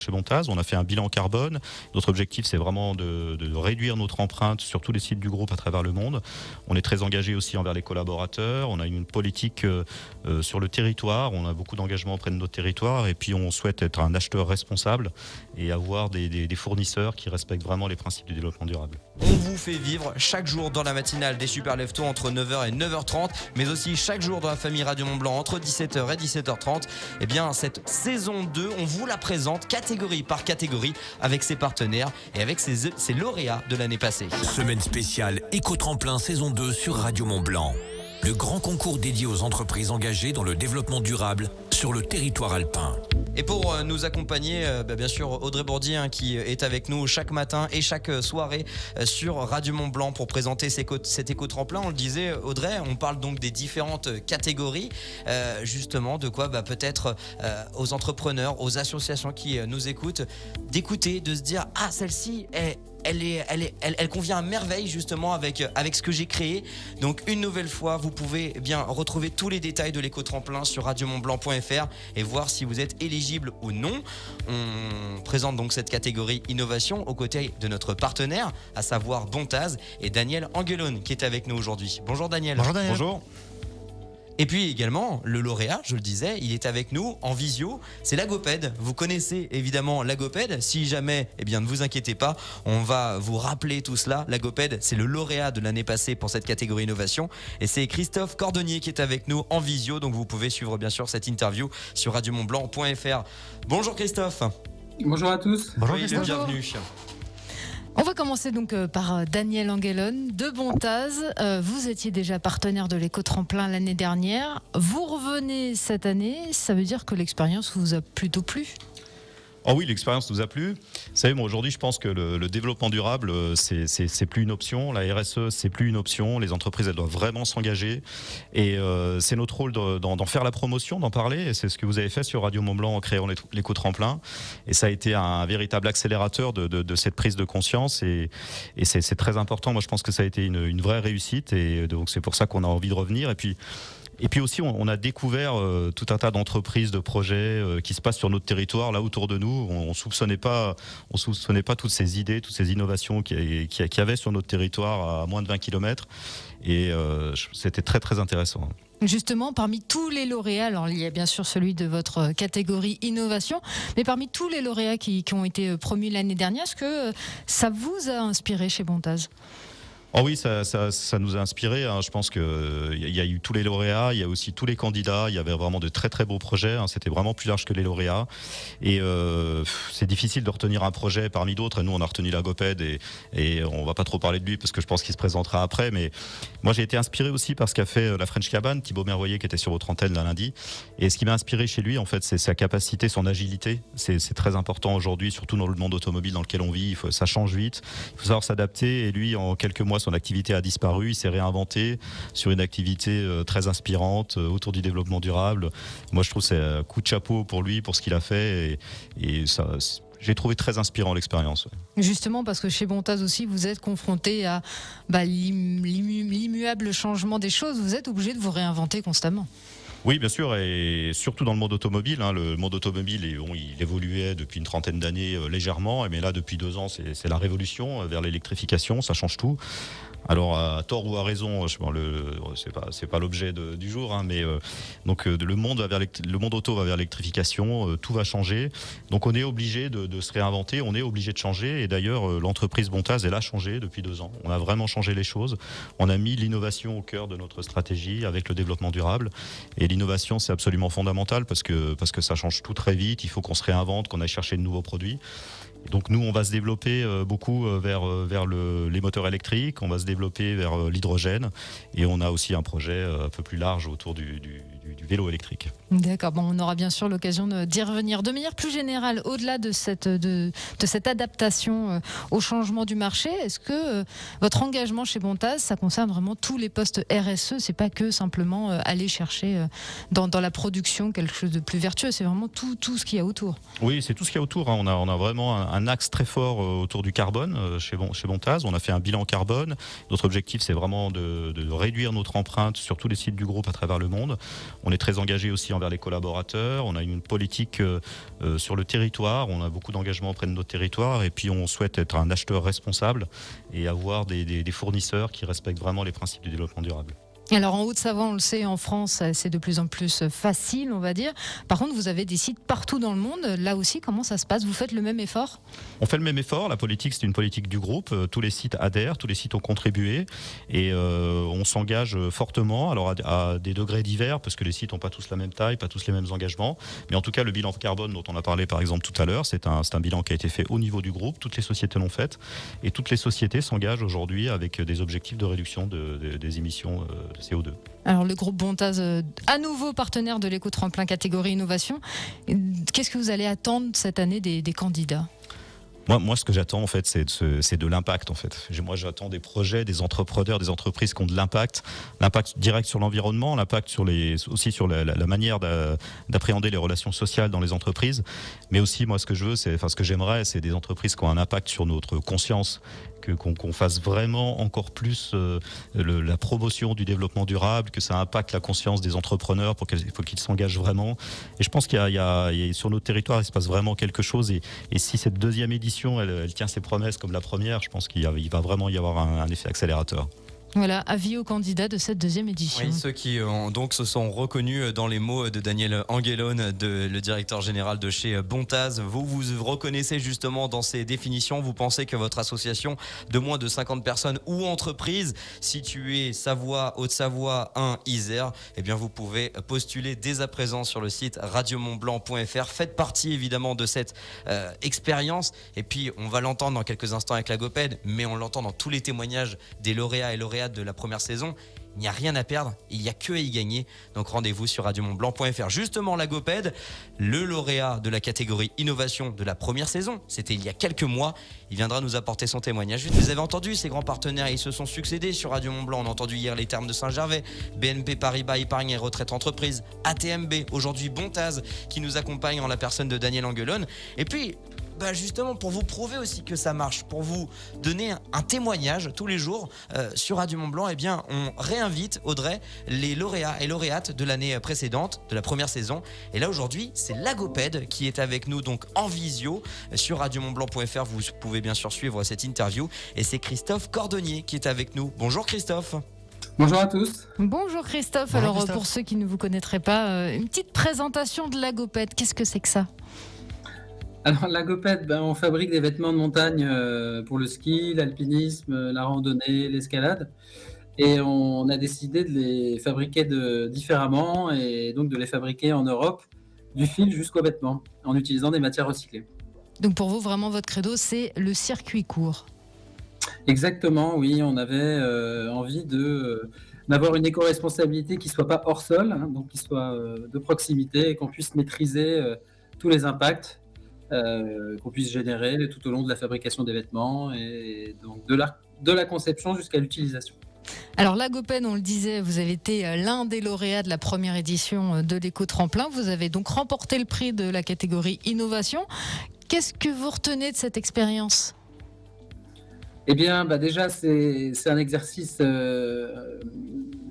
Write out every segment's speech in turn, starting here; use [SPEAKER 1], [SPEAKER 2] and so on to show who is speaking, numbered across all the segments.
[SPEAKER 1] Chez Bontaz, on a fait un bilan carbone. Notre objectif, c'est vraiment de réduire notre empreinte sur tous les sites du groupe à travers le monde. On est très engagé aussi envers les collaborateurs. On a une politique sur le territoire. On a beaucoup d'engagement auprès de notre territoire. Et puis, on souhaite être un acheteur responsable et avoir des fournisseurs qui respectent vraiment les principes du développement durable.
[SPEAKER 2] On vous fait vivre chaque jour dans la matinale des Super Leftos entre 9h et 9h30, mais aussi chaque jour dans la famille Radio Mont Blanc entre 17h et 17h30. Eh bien, cette saison 2, on vous la présente catégorie par catégorie avec ses partenaires et avec ses lauréats de l'année passée.
[SPEAKER 3] Semaine spéciale Éco-Tremplin saison 2 sur Radio Mont Blanc. Le grand concours dédié aux entreprises engagées dans le développement durable sur le territoire alpin.
[SPEAKER 2] Et pour nous accompagner, bien sûr, Audrey Bourdier qui est avec nous chaque matin et chaque soirée sur Radio Mont Blanc pour présenter cet éco-tremplin. On le disait, Audrey, on parle donc des différentes catégories, justement de quoi peut-être aux entrepreneurs, aux associations qui nous écoutent, d'écouter, de se dire « Ah, celle-ci elle convient à merveille justement avec ce que j'ai créé. » Donc une nouvelle fois, vous pouvez bien retrouver tous les détails de l'éco-tremplin sur radiomontblanc.fr et voir si vous êtes éligible ou non. On présente donc cette catégorie innovation aux côtés de notre partenaire, à savoir Bontaz et Daniel Angelone qui est avec nous aujourd'hui. Bonjour Daniel.
[SPEAKER 1] Bonjour Daniel. Bonjour.
[SPEAKER 2] Et puis également, le lauréat, je le disais, il est avec nous en visio, c'est Lagoped. Vous connaissez évidemment Lagoped. Si jamais, ne vous inquiétez pas, on va vous rappeler tout cela. Lagoped, c'est le lauréat de l'année passée pour cette catégorie innovation. Et c'est Christophe Cordonnier qui est avec nous en visio. Donc vous pouvez suivre bien sûr cette interview sur radiomontblanc.fr. Bonjour Christophe.
[SPEAKER 4] Bonjour à tous.
[SPEAKER 2] Bonjour Christophe. Bienvenue.
[SPEAKER 5] On va commencer donc par Daniel Angelone de Bontaz. Vous étiez déjà partenaire de l'éco-tremplin l'année dernière. Vous revenez cette année, ça veut dire que l'expérience vous a plutôt plu ?
[SPEAKER 1] Oh oui, l'expérience nous a plu. Vous savez, moi aujourd'hui, je pense que le développement durable, c'est plus une option. La RSE, c'est plus une option. Les entreprises, elles doivent vraiment s'engager. Et c'est notre rôle d'en faire la promotion, d'en parler. Et c'est ce que vous avez fait sur Radio Mont Blanc en créant l'éco-tremplin. Et ça a été un véritable accélérateur de cette prise de conscience. Et c'est très important. Moi, je pense que ça a été une vraie réussite. Et donc, c'est pour ça qu'on a envie de revenir. Et puis aussi, on a découvert tout un tas d'entreprises, de projets qui se passent sur notre territoire, là autour de nous. On soupçonnait pas toutes ces idées, toutes ces innovations qu'il y avait sur notre territoire à moins de 20 km. Et c'était très très intéressant.
[SPEAKER 5] Justement, parmi tous les lauréats, alors il y a bien sûr celui de votre catégorie innovation, mais parmi tous les lauréats qui ont été promus l'année dernière, est-ce que ça vous a inspiré chez Bontaz ?
[SPEAKER 1] Oh oui, ça nous a inspiré. Je pense que il y a eu tous les lauréats, il y a aussi tous les candidats. Il y avait vraiment de très très beaux projets. C'était vraiment plus large que les lauréats. Et c'est difficile de retenir un projet parmi d'autres. Et nous, on a retenu Lagoped et on va pas trop parler de lui parce que je pense qu'il se présentera après. Mais moi, j'ai été inspiré aussi par ce qu'a fait la French Cabane, Thibaut Mervoyer, qui était sur votre antenne lundi. Et ce qui m'a inspiré chez lui, en fait, c'est sa capacité, son agilité. C'est très important aujourd'hui, surtout dans le monde automobile dans lequel on vit. Ça change vite. Il faut savoir s'adapter. Et lui, en quelques mois, son activité a disparu, il s'est réinventé sur une activité très inspirante autour du développement durable. Moi, je trouve que c'est un coup de chapeau pour lui, pour ce qu'il a fait, et ça, j'ai trouvé très inspirant l'expérience.
[SPEAKER 5] Justement, parce que chez Bontaz aussi, vous êtes confronté à l'immuable changement des choses, vous êtes obligé de vous réinventer constamment.
[SPEAKER 1] Oui, bien sûr, et surtout dans le monde automobile. Le monde automobile, il évoluait depuis une trentaine d'années légèrement, mais là, depuis 2 ans, c'est la révolution vers l'électrification, ça change tout. Alors, à tort ou à raison, c'est pas l'objet du jour, mais donc le monde auto va vers l'électrification, tout va changer. Donc, on est obligé de se réinventer, on est obligé de changer. Et d'ailleurs, l'entreprise Bontaz, elle a changé depuis 2 ans. On a vraiment changé les choses. On a mis l'innovation au cœur de notre stratégie avec le développement durable. Et l'innovation, c'est absolument fondamental parce que ça change tout très vite. Il faut qu'on se réinvente, qu'on aille chercher de nouveaux produits. Donc nous, on va se développer beaucoup vers les moteurs électriques, on va se développer vers l'hydrogène et on a aussi un projet un peu plus large autour du vélo électrique.
[SPEAKER 5] D'accord, on aura bien sûr l'occasion d'y revenir. De manière plus générale, au-delà de cette adaptation au changement du marché, est-ce que votre engagement chez Bontaz, ça concerne vraiment tous les postes RSE ? C'est pas que simplement aller chercher dans la production quelque chose de plus vertueux, c'est vraiment tout ce qu'il y a autour.
[SPEAKER 1] Oui, c'est tout ce qu'il y a autour. On a vraiment un axe très fort autour du carbone chez Bontaz. On a fait un bilan carbone. Notre objectif, c'est vraiment de réduire notre empreinte sur tous les sites du groupe à travers le monde. On est très engagé aussi envers les collaborateurs. On a une politique sur le territoire. On a beaucoup d'engagement auprès de notre territoire. Et puis on souhaite être un acheteur responsable et avoir des fournisseurs qui respectent vraiment les principes du développement durable.
[SPEAKER 5] Alors en Haute-Savoie, on le sait, en France, c'est de plus en plus facile, on va dire. Par contre, vous avez des sites partout dans le monde. Là aussi, comment ça se passe? Vous faites le même effort?
[SPEAKER 1] On fait le même effort. La politique, c'est une politique du groupe. Tous les sites adhèrent, tous les sites ont contribué et on s'engage fortement. Alors à des degrés divers, parce que les sites n'ont pas tous la même taille, pas tous les mêmes engagements. Mais en tout cas, le bilan carbone dont on a parlé par exemple tout à l'heure, c'est un bilan qui a été fait au niveau du groupe. Toutes les sociétés l'ont fait et toutes les sociétés s'engagent aujourd'hui avec des objectifs de réduction des émissions de CO2.
[SPEAKER 5] Alors le groupe Bontaz, à nouveau partenaire de l'éco-tremplin catégorie innovation. Qu'est-ce que vous allez attendre cette année des candidats?
[SPEAKER 1] Moi, ce que j'attends, en fait, c'est de l'impact, en fait. Moi, j'attends des projets, des entrepreneurs, des entreprises qui ont de l'impact direct sur l'environnement, l'impact aussi sur la manière d'appréhender les relations sociales dans les entreprises. Mais aussi, moi, ce que j'aimerais, c'est des entreprises qui ont un impact sur notre conscience, qu'on fasse vraiment encore plus la promotion du développement durable, que ça impacte la conscience des entrepreneurs pour qu'ils s'engagent vraiment. Et je pense qu'il y a sur notre territoire, il se passe vraiment quelque chose. Et si cette deuxième édition, elle tient ses promesses comme la première, je pense qu'il va vraiment y avoir un effet accélérateur.
[SPEAKER 5] Voilà, avis aux candidats de cette deuxième édition.
[SPEAKER 2] Oui, ceux qui donc se sont reconnus dans les mots de Daniel Anguelone, le directeur général de chez Bontaz. Vous reconnaissez justement dans ces définitions. Vous pensez que votre association de moins de 50 personnes ou entreprise située Savoie, Haute-Savoie, 1, Isère, eh bien vous pouvez postuler dès à présent sur le site radiomontblanc.fr. Faites partie évidemment de cette expérience. Et puis on va l'entendre dans quelques instants avec la GOPED, mais on l'entend dans tous les témoignages des lauréats et lauréates de la première saison. Il n'y a rien à perdre, il n'y a que à y gagner. Donc rendez-vous sur radiomontblanc.fr. Justement, la GOPED, le lauréat de la catégorie innovation de la première saison, c'était il y a quelques mois. Il viendra nous apporter son témoignage. Vous avez entendu, ces grands partenaires, ils se sont succédés sur Radio Mont-Blanc. On a entendu hier les termes de Saint-Gervais, BNP Paribas Épargne et Retraite Entreprise, ATMB, aujourd'hui Bontaz, qui nous accompagne en la personne de Daniel Anguelone. Et puis, justement, pour vous prouver aussi que ça marche, pour vous donner un témoignage tous les jours sur Radio Mont-Blanc, eh bien, on réinvite, Audrey, les lauréats et lauréates de l'année précédente, de la première saison. Et là, aujourd'hui, c'est la GOPED qui est avec nous, donc en visio, sur radiomontblanc.fr. Vous pouvez bien sûr suivre cette interview. Et c'est Christophe Cordonnier qui est avec nous. Bonjour Christophe.
[SPEAKER 4] Bonjour à tous.
[SPEAKER 5] Bonjour Christophe.
[SPEAKER 1] Bonjour
[SPEAKER 5] Alors
[SPEAKER 1] Christophe.
[SPEAKER 5] Pour ceux qui ne vous connaîtraient pas, une petite présentation de la GOPED. Qu'est-ce que c'est que ça?
[SPEAKER 4] Alors la GOPED, on fabrique des vêtements de montagne pour le ski, l'alpinisme, la randonnée, l'escalade. Et on a décidé de les fabriquer différemment et donc de les fabriquer en Europe, du fil jusqu'aux vêtements, en utilisant des matières recyclées.
[SPEAKER 5] Donc pour vous, vraiment, votre credo, c'est le circuit court.
[SPEAKER 4] Exactement, oui, on avait envie d'avoir une éco-responsabilité qui ne soit pas hors sol, donc qui soit de proximité et qu'on puisse maîtriser tous les impacts qu'on puisse générer tout au long de la fabrication des vêtements et donc de la conception jusqu'à l'utilisation.
[SPEAKER 5] Alors la GOPED, on le disait, vous avez été l'un des lauréats de la première édition de l'éco-tremplin. Vous avez donc remporté le prix de la catégorie innovation. Qu'est-ce que vous retenez de cette expérience ?
[SPEAKER 4] Eh bien, déjà, c'est un exercice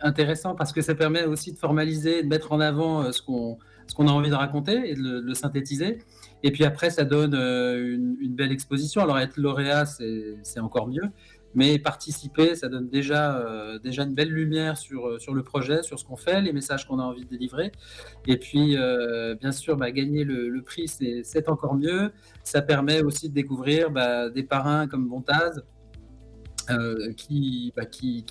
[SPEAKER 4] intéressant parce que ça permet aussi de formaliser, de mettre en avant ce qu'on a envie de raconter et de le synthétiser. Et puis après, ça donne une belle exposition. Alors, être lauréat, c'est encore mieux. Mais participer, ça donne déjà une belle lumière sur le projet, sur ce qu'on fait, les messages qu'on a envie de délivrer. Et puis, bien sûr, gagner le prix, c'est encore mieux. Ça permet aussi de découvrir des parrains comme Bontaz, qui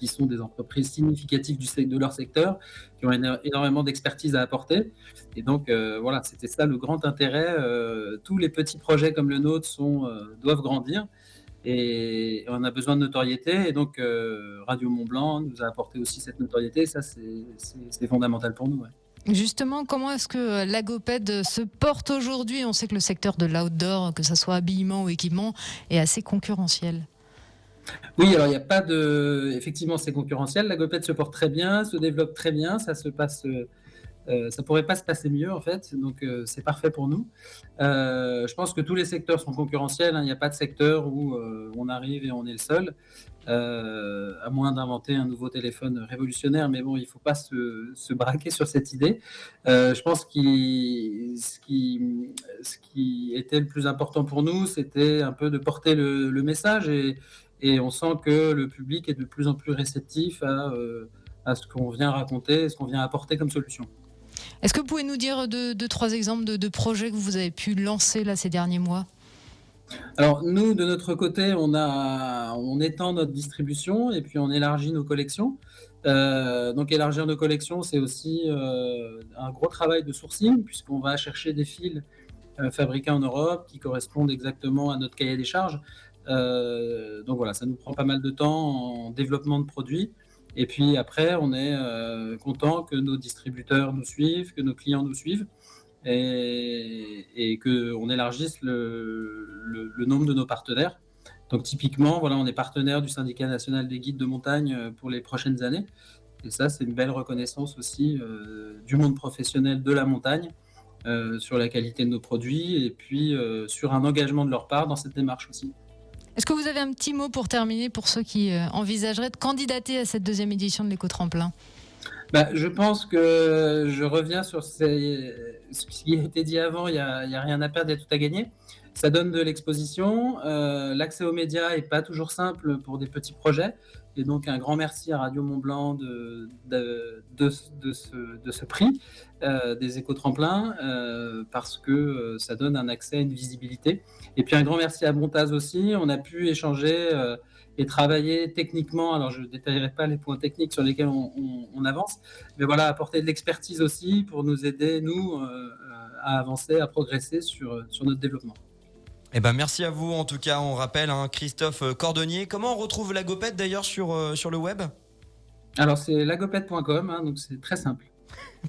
[SPEAKER 4] sont des entreprises significatives de leur secteur, qui ont énormément d'expertise à apporter. Et donc, voilà, c'était ça le grand intérêt. Tous les petits projets comme le nôtre doivent grandir. Et on a besoin de notoriété. Et donc, Radio Mont-Blanc nous a apporté aussi cette notoriété. Ça, c'est fondamental pour nous. Ouais.
[SPEAKER 5] Justement, comment est-ce que la GOPED se porte aujourd'hui ? On sait que le secteur de l'outdoor, que ce soit habillement ou équipement, est assez concurrentiel.
[SPEAKER 4] Oui, alors il n'y a pas de... Effectivement, c'est concurrentiel. La GOPED se porte très bien, se développe très bien. Ça se passe Ça pourrait pas se passer mieux en fait, donc c'est parfait pour nous. Je pense que tous les secteurs sont concurrentiels, hein. Il n'y a pas de secteur où on arrive et on est le seul, à moins d'inventer un nouveau téléphone révolutionnaire. Mais bon, il ne faut pas se braquer sur cette idée. Je pense que ce qui était le plus important pour nous, c'était un peu de porter le message et on sent que le public est de plus en plus réceptif à ce qu'on vient raconter, ce qu'on vient apporter comme solution.
[SPEAKER 5] Est-ce que vous pouvez nous dire deux, trois exemples de projets que vous avez pu lancer là ces derniers mois?
[SPEAKER 4] Alors nous, de notre côté, on étend notre distribution et puis on élargit nos collections. Donc élargir nos collections, c'est aussi un gros travail de sourcing puisqu'on va chercher des fils fabriqués en Europe qui correspondent exactement à notre cahier des charges. Donc voilà, ça nous prend pas mal de temps en développement de produits. Et puis après, on est content que nos distributeurs nous suivent, que nos clients nous suivent et qu'on élargisse le nombre de nos partenaires. Donc typiquement, voilà, on est partenaire du Syndicat national des guides de montagne pour les prochaines années. Et ça, c'est une belle reconnaissance aussi du monde professionnel de la montagne sur la qualité de nos produits et puis sur un engagement de leur part dans cette démarche aussi.
[SPEAKER 5] Est-ce que vous avez un petit mot pour terminer pour ceux qui envisageraient de candidater à cette deuxième édition de l'éco-tremplin?
[SPEAKER 4] Je pense que je reviens sur ce qui a été dit avant, il n'y a rien à perdre, il y a tout à gagner. Ça donne de l'exposition, l'accès aux médias n'est pas toujours simple pour des petits projets, et donc un grand merci à Radio Mont-Blanc de ce prix des éco-tremplins, parce que ça donne un accès à une visibilité. Et puis un grand merci à Bontaz aussi, on a pu échanger et travailler techniquement. Alors je ne détaillerai pas les points techniques sur lesquels on avance, mais voilà, apporter de l'expertise aussi pour nous aider, nous, à avancer, à progresser sur notre développement.
[SPEAKER 2] Eh ben merci à vous en tout cas, on rappelle Christophe Cordonnier. Comment on retrouve Lagopette d'ailleurs sur le web?
[SPEAKER 4] Alors c'est lagopette.com, hein, donc c'est très simple.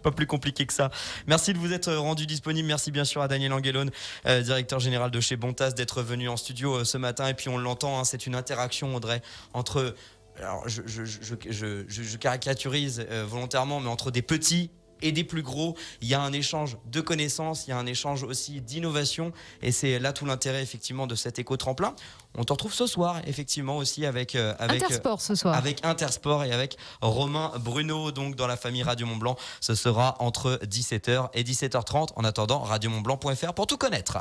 [SPEAKER 2] Pas plus compliqué que ça. Merci de vous être rendu disponible. Merci bien sûr à Daniel Anguelone, directeur général de chez Bontaz, d'être venu en studio ce matin. Et puis on l'entend, c'est une interaction, Audrey, entre... Alors je caricaturise volontairement, mais entre des petits et des plus gros, il y a un échange de connaissances, il y a un échange aussi d'innovation, et c'est là tout l'intérêt effectivement de cet éco-tremplin. On te retrouve ce soir effectivement aussi avec
[SPEAKER 5] Intersport ce soir.
[SPEAKER 2] Avec Intersport et avec Romain Bruno, donc dans la famille Radio Mont-Blanc. Ce sera entre 17h et 17h30. En attendant, radiomontblanc.fr pour tout connaître.